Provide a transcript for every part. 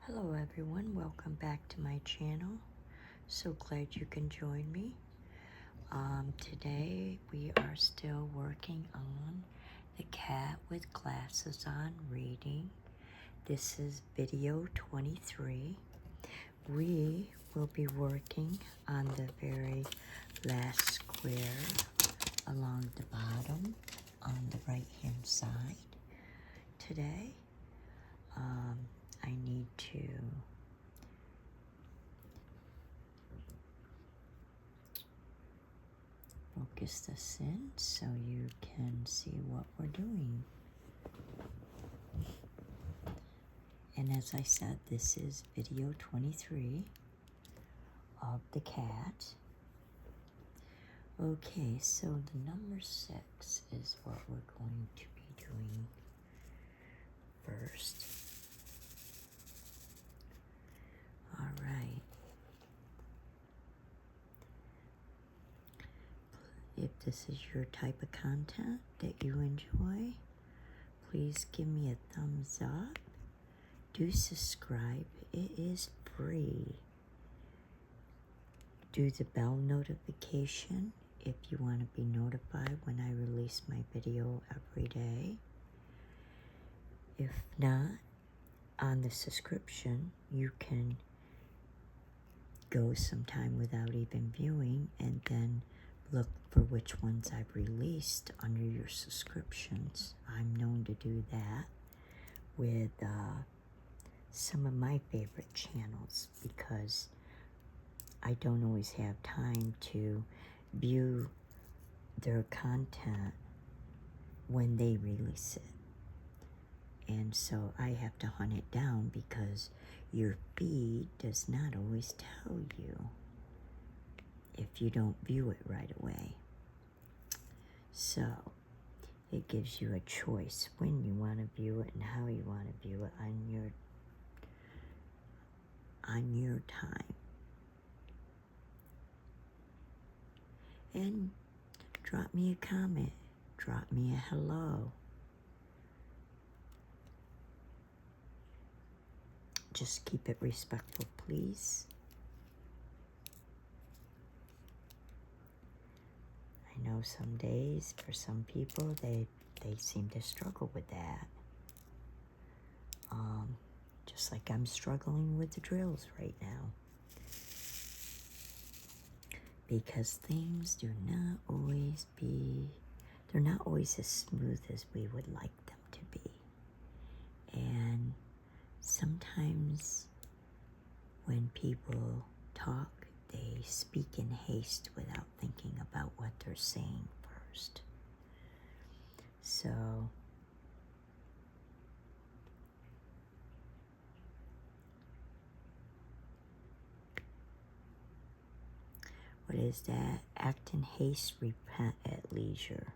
Hello everyone, welcome back to my channel. So glad you can join me. Today we are still working on the cat with glasses on reading. This is video 23. We will be working on the very last square along the bottom on the right hand side today. I need to focus this in so you can see what we're doing. And as I said, this is video 23 of the cat. Okay, so the number 6 is what we're going to be doing first. All right. If this is your type of content that you enjoy, please give me a thumbs up. Do subscribe. It is free. Do the bell notification if you want to be notified when I release my video every day. If not, on the subscription, you can go sometime without even viewing and then look for which ones I've released under your subscriptions. I'm known to do that with some of my favorite channels because I don't always have time to view their content when they release it. And so I have to hunt it down because your feed does not always tell you if you don't view it right away. So it gives you a choice when you want to view it and how you want to view it on your time. And drop me a comment, drop me a hello. Just keep it respectful, please. I know some days, for some people, they seem to struggle with that. Just like I'm struggling with the drills right now. Because things they're not always as smooth as we would like them to be. And sometimes when people talk, they speak in haste without thinking about what they're saying first. So what is that? Act in haste, repent at leisure.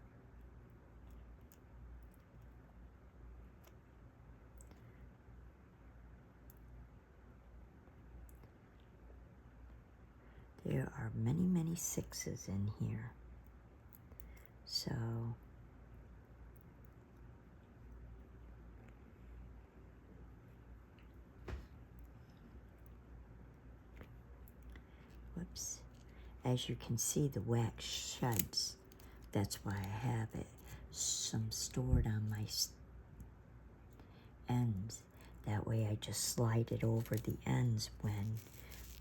There are many, many 6s in here. So whoops. As you can see, the wax sheds. That's why I have it. Some stored on my ends. That way I just slide it over the ends when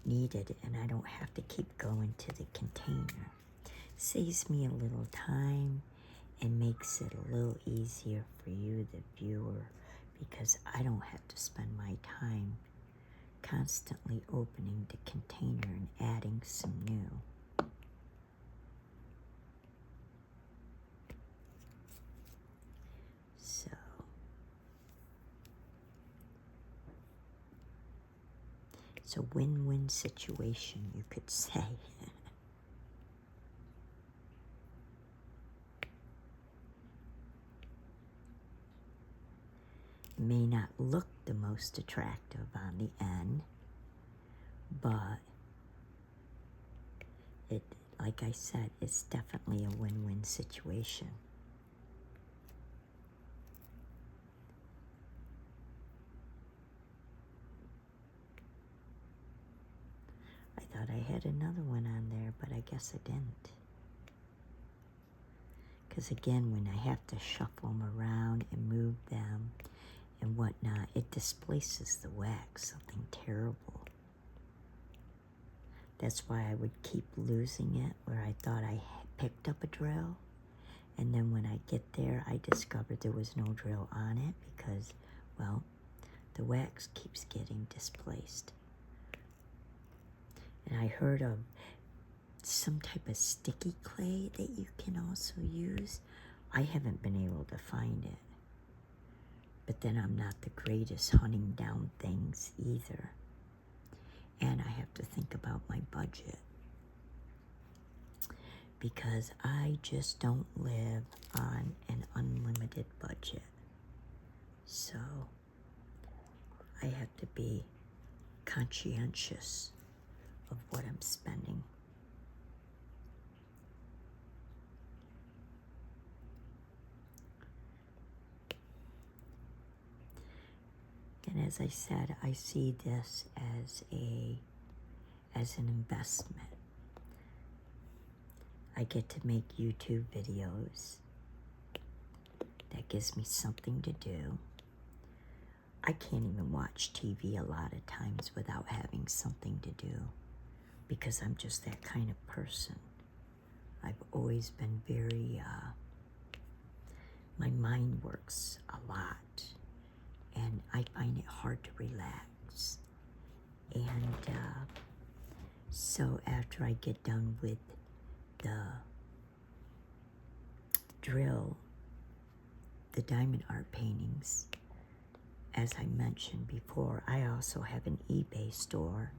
needed and I don't have to keep going to the container. Saves me a little time and makes it a little easier for you, the viewer, because I don't have to spend my time constantly opening the container and adding some new. So it's a win-win situation, you could say. It may not look the most attractive on the end, but it, like I said, it's definitely a win-win situation. had another one on there, but I guess I didn't. Because again, when I have to shuffle them around and move them and whatnot, it displaces the wax, something terrible. That's why I would keep losing it, where I thought I picked up a drill. And then when I get there, I discovered there was no drill on it because, well, the wax keeps getting displaced. And I heard of some type of sticky clay that you can also use. I haven't been able to find it. But then I'm not the greatest hunting down things either. And I have to think about my budget. Because I just don't live on an unlimited budget. So I have to be conscientious of what I'm spending. And as I said, I see this as an investment. I get to make YouTube videos. That gives me something to do. I can't even watch TV a lot of times without having something to do because I'm just that kind of person. I've always been very, my mind works a lot and I find it hard to relax. And so after I get done with the drill, the diamond art paintings, as I mentioned before, I also have an eBay store.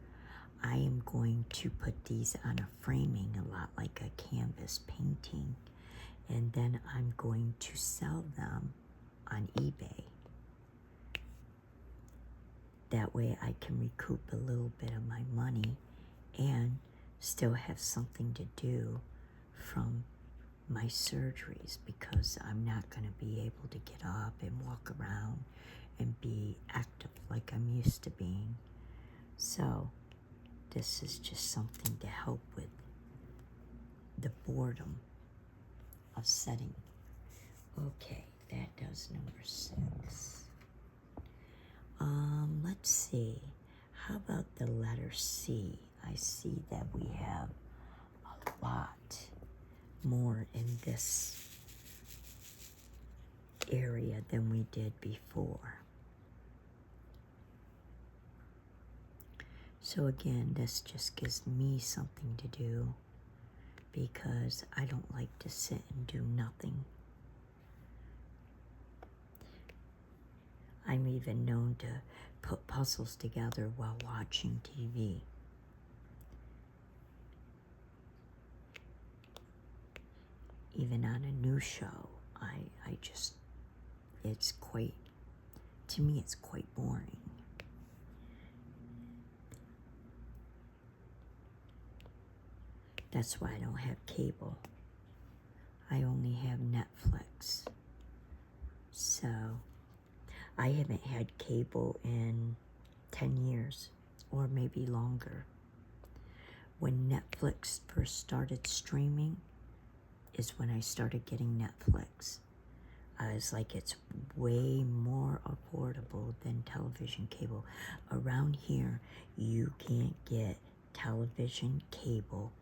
I am going to put these on a framing, a lot like a canvas painting, and then I'm going to sell them on eBay. That way I can recoup a little bit of my money and still have something to do from my surgeries, because I'm not going to be able to get up and walk around and be active like I'm used to being. So this is just something to help with the boredom of setting. Okay, that does number 6. Let's see. How about the letter C? I see that we have a lot more in this area than we did before. So again, this just gives me something to do because I don't like to sit and do nothing. I'm even known to put puzzles together while watching TV. Even on a new show, I just, it's quite, to me it's quite boring. That's why I don't have cable. I only have Netflix. So I haven't had cable in 10 years or maybe longer. When Netflix first started streaming is when I started getting Netflix. I was like, it's way more affordable than television cable. Around here, you can't get television cable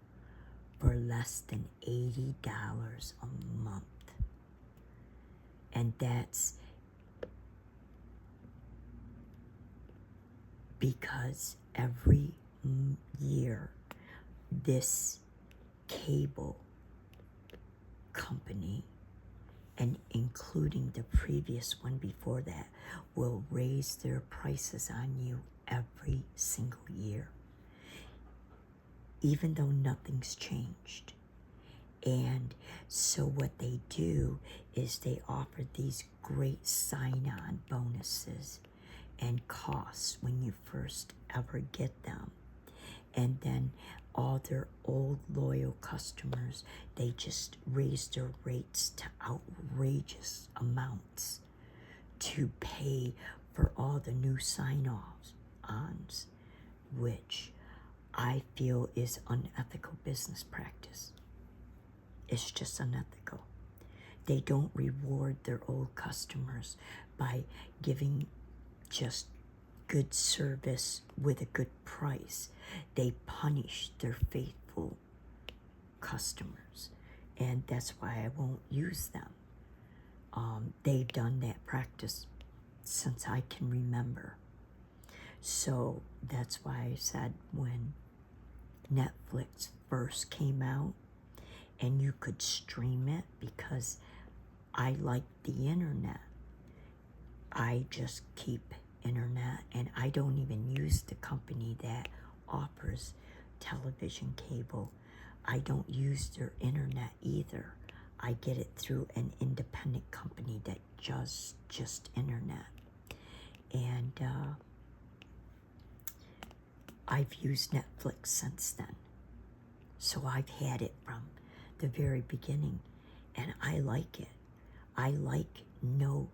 for less than $80 a month. And that's because every year, this cable company, and including the previous one before that, will raise their prices on you every single year, even though nothing's changed. And so what they do is they offer these great sign-on bonuses and costs when you first ever get them. And then all their old loyal customers, they just raise their rates to outrageous amounts to pay for all the new sign-ons, which I feel is unethical business practice. It's just unethical. They don't reward their old customers by giving just good service with a good price. They punish their faithful customers, and that's why I won't use them. They've done that practice since I can remember. So that's why I said when Netflix first came out and you could stream it, because I like the internet. I just keep internet, and I don't even use the company that offers television cable. I don't use their internet either. I get it through an independent company that does just internet. And I've used Netflix since then. So I've had it from the very beginning, and I like it. I like no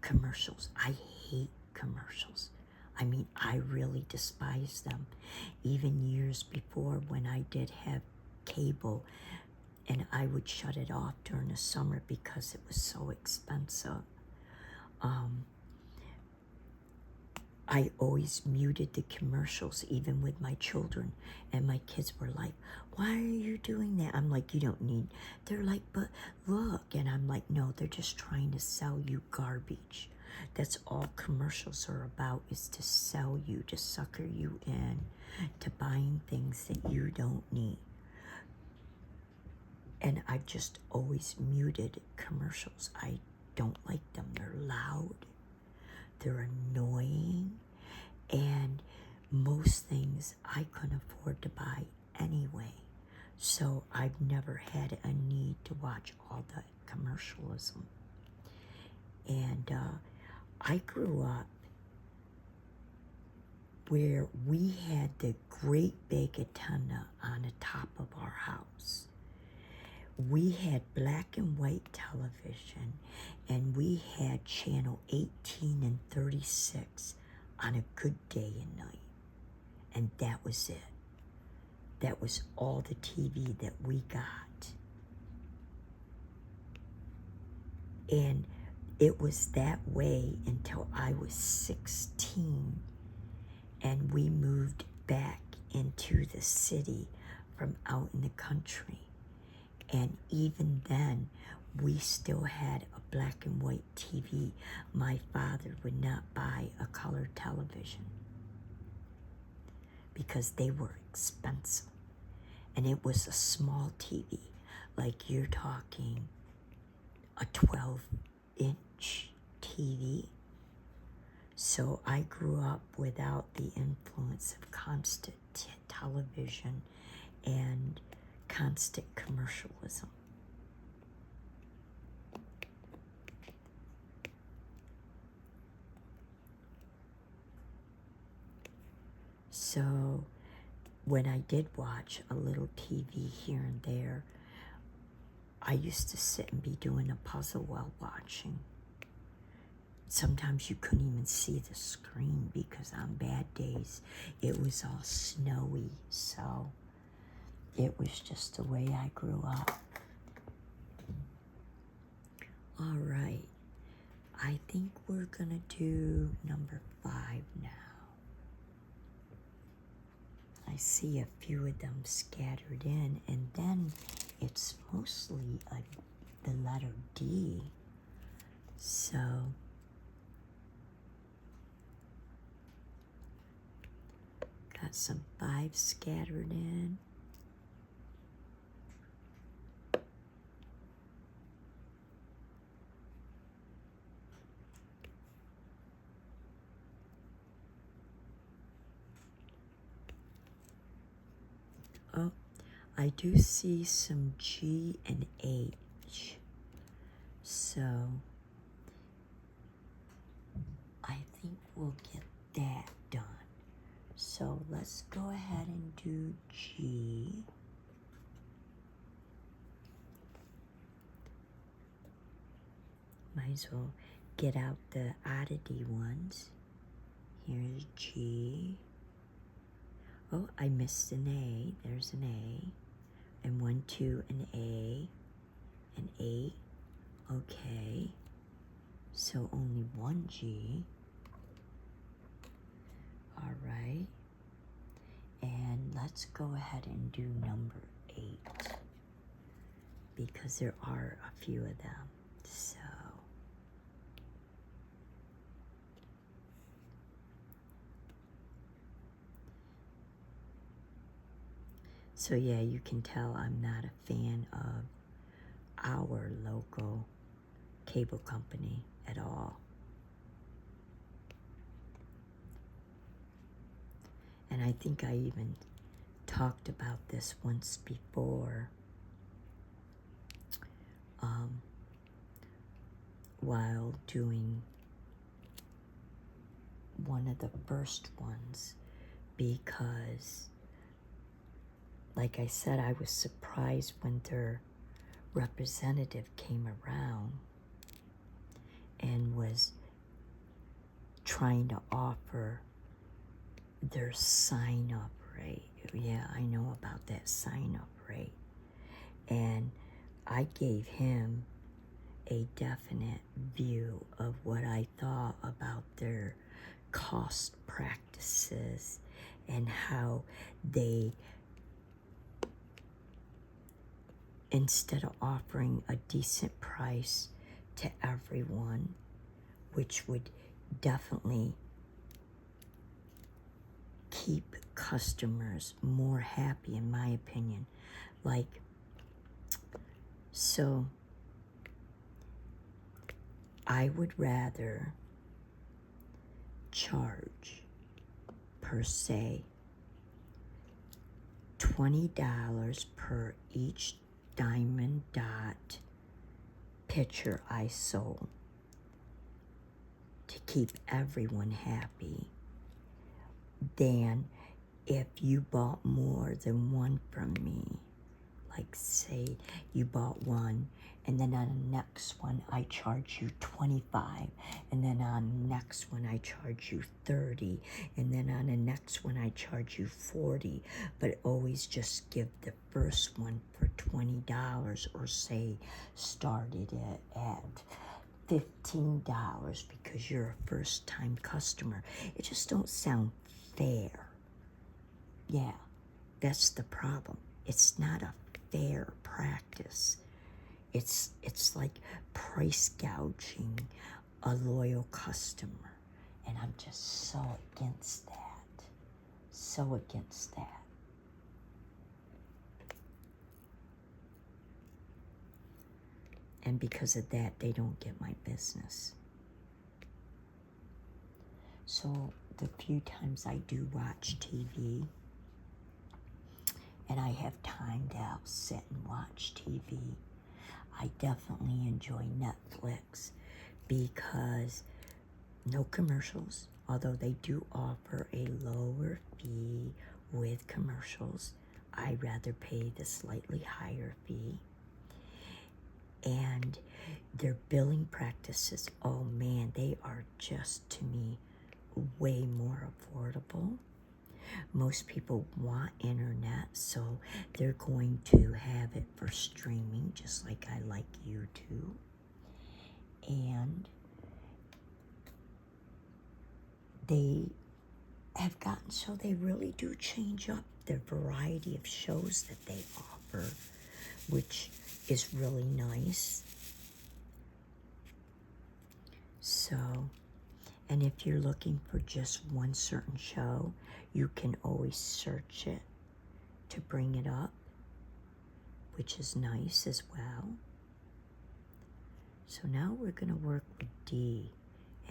commercials. I hate commercials. I mean, I really despise them. Even years before, when I did have cable, and I would shut it off during the summer because it was so expensive. I always muted the commercials, even with my children, and my kids were like, why are you doing that? I'm like, you don't need. They're like, but look. And I'm like, no, they're just trying to sell you garbage. That's all commercials are about, is to sell you, to sucker you in to buying things that you don't need. And I've just always muted commercials. I don't like them. They're loud. They're annoying. And most things I couldn't afford to buy anyway. So I've never had a need to watch all the commercialism. And I grew up where we had the great big antenna on the top of our house. We had black and white television, and we had channel 18 and 36 on a good day and night. And that was it. That was all the TV that we got. And it was that way until I was 16, and we moved back into the city from out in the country. And even then, we still had a black and white TV. My father would not buy a color television because they were expensive. And it was a small TV, like you're talking a 12-inch TV. So I grew up without the influence of constant television and constant commercialism. So when I did watch a little TV here and there, I used to sit and be doing a puzzle while watching. Sometimes you couldn't even see the screen because on bad days it was all snowy. So it was just the way I grew up. All right. I think we're going to do number 5 now. I see a few of them scattered in, and then it's mostly the letter D. So got some 5 scattered in. Oh, I do see some G and H. So I think we'll get that done. So let's go ahead and do G. Might as well get out the oddity ones. Here's G. Oh, I missed an A. There's an A. And 1, 2, an A. An 8. Okay. So only one G. All right. And let's go ahead and do number 8. Because there are a few of them. So yeah, you can tell I'm not a fan of our local cable company at all. And I think I even talked about this once before, while doing one of the first ones, because like I said, I was surprised when their representative came around and was trying to offer their sign-up rate. Yeah, I know about that sign-up rate. And I gave him a definite view of what I thought about their cost practices and how they, instead of offering a decent price to everyone, which would definitely keep customers more happy, in my opinion. Like, so I would rather charge, per se, $20 per each Diamond Dot picture I sold to keep everyone happy than if you bought more than one from me. Like, say you bought one, and then on the next one I charge you $25, and then on the next one I charge you $30, and then on the next one I charge you $40, but always just give the first one for $20, or say started it at $15 because you're a first-time customer. It just don't sound fair. Yeah, that's the problem. It's not a fair practice. It's like price gouging a loyal customer, and I'm just so against that. So against that. And because of that, they don't get my business. So the few times I do watch TV, and I have time to sit and watch TV, I definitely enjoy Netflix because no commercials, although they do offer a lower fee with commercials. I'd rather pay the slightly higher fee. And their billing practices, oh man, they are just, to me, way more affordable. Most people want internet, so they're going to have it for streaming, just like I like YouTube. And they have gotten so they really do change up the variety of shows that they offer, which is really nice. So, and if you're looking for just one certain show, you can always search it to bring it up, which is nice as well. So now we're going to work with D,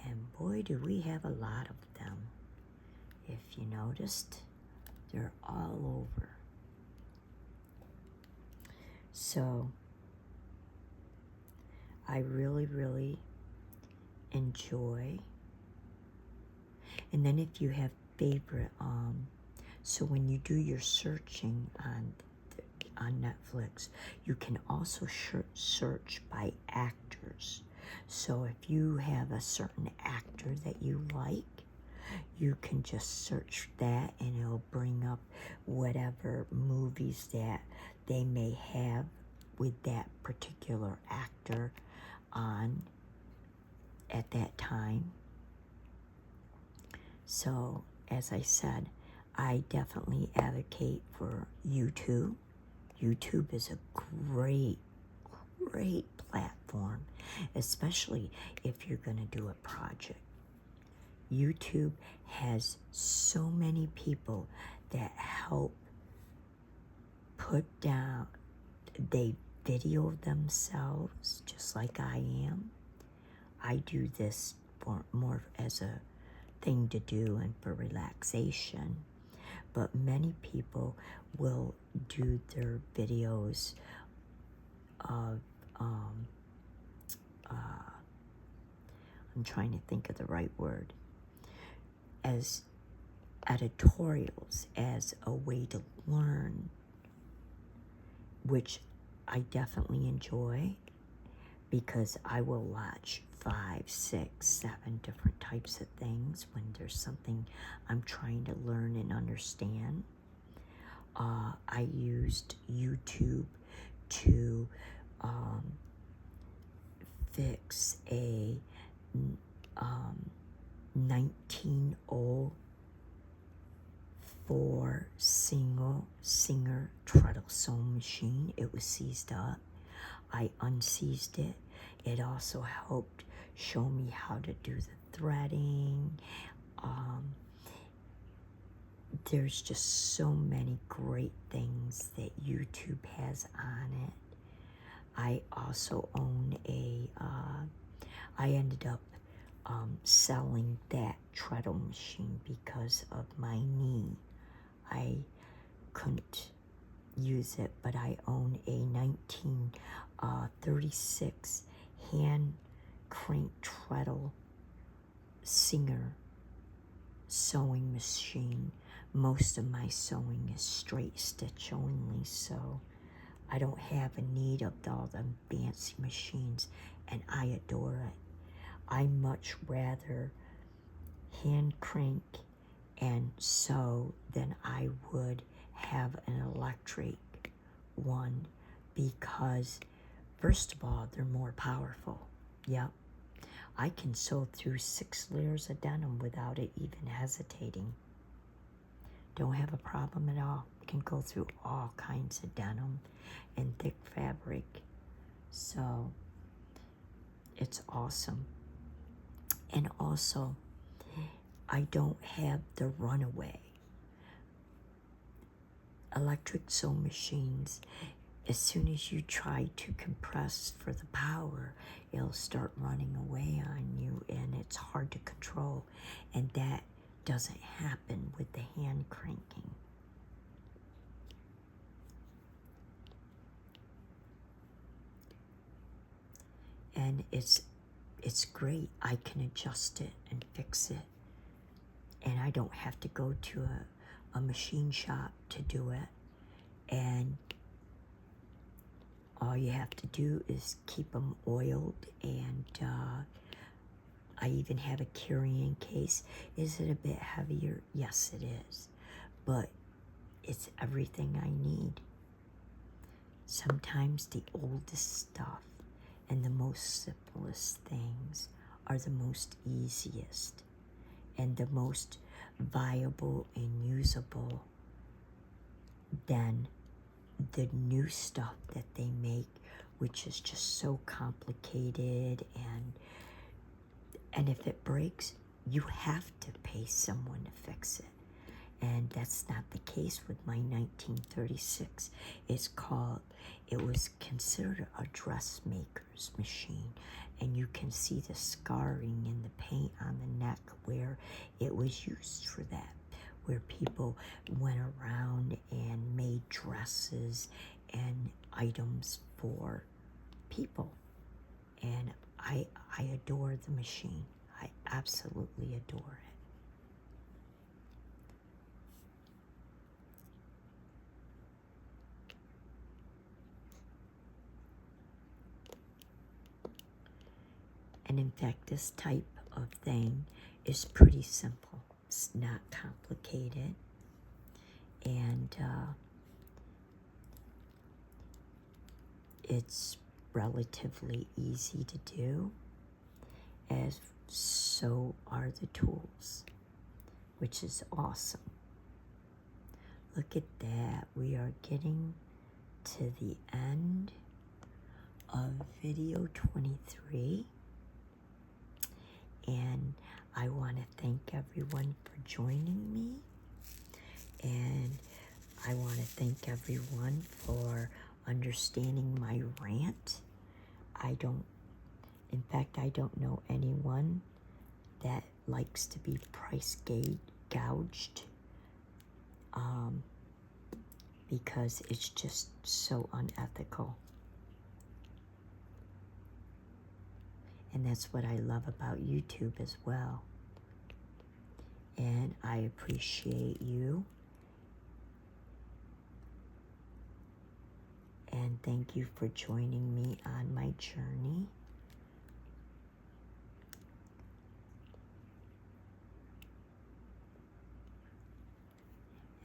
and boy, do we have a lot of them. If you noticed, they're all over. So I really, really enjoy. And then if you have favorite, so when you do your searching on Netflix, you can also search by actors. So if you have a certain actor that you like, you can just search that and it'll bring up whatever movies that they may have with that particular actor on at that time. So, as I said, I definitely advocate for YouTube. YouTube is a great platform, especially if you're going to do a project. YouTube has so many people that help put down, they video themselves just like I am. I do this for more as a thing to do and for relaxation, but many people will do their videos of I'm trying to think of the right word, as editorials, as a way to learn, which I definitely enjoy, because I will watch 5, 6, 7 different types of things when there's something I'm trying to learn and understand. I used YouTube to fix a 1904 Singer treadle sewing machine. It was seized up. I unseized it. It also helped show me how to do the threading. There's just so many great things that YouTube has on it. I also own I ended up selling that treadle machine because of my knee. I couldn't use it, but I own a 1936 hand crank treadle Singer sewing machine. Most of my sewing is straight stitch only, so I don't have a need of all them fancy machines, and I adore it. I much rather hand crank and sew than I would have an electric one, because first of all, they're more powerful. Yep. I can sew through 6 layers of denim without it even hesitating. Don't have a problem at all. Can go through all kinds of denim and thick fabric. So it's awesome. And also, I don't have the runaway. Electric sewing machines, as soon as you try to compress for the power, it'll start running away on you, and it's hard to control. And that doesn't happen with the hand cranking. And it's great. I can adjust it and fix it, and I don't have to go to a machine shop to do it. And all you have to do is keep them oiled, and I even have a carrying case. Is it a bit heavier? Yes, it is, but it's everything I need. Sometimes the oldest stuff and the most simplest things are the most easiest and the most viable and usable than the new stuff that they make, which is just so complicated, and if it breaks, you have to pay someone to fix it. And that's not the case with my 1936. It was considered a dressmaker's machine, and you can see the scarring in the paint on the neck where it was used for that, where people went around and made dresses and items for people. And I adore the machine. I absolutely adore it. And in fact, this type of thing is pretty simple. It's not complicated, and it's relatively easy to do, as so are the tools, which is awesome. Look at that. We are getting to the end of video 23, and I want to thank everyone for joining me, and I want to thank everyone for understanding my rant. In fact, I don't know anyone that likes to be price gouged, because it's just so unethical. And that's what I love about YouTube as well. And I appreciate you. And thank you for joining me on my journey.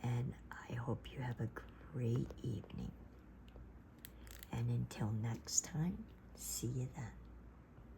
And I hope you have a great evening. And until next time, see you then.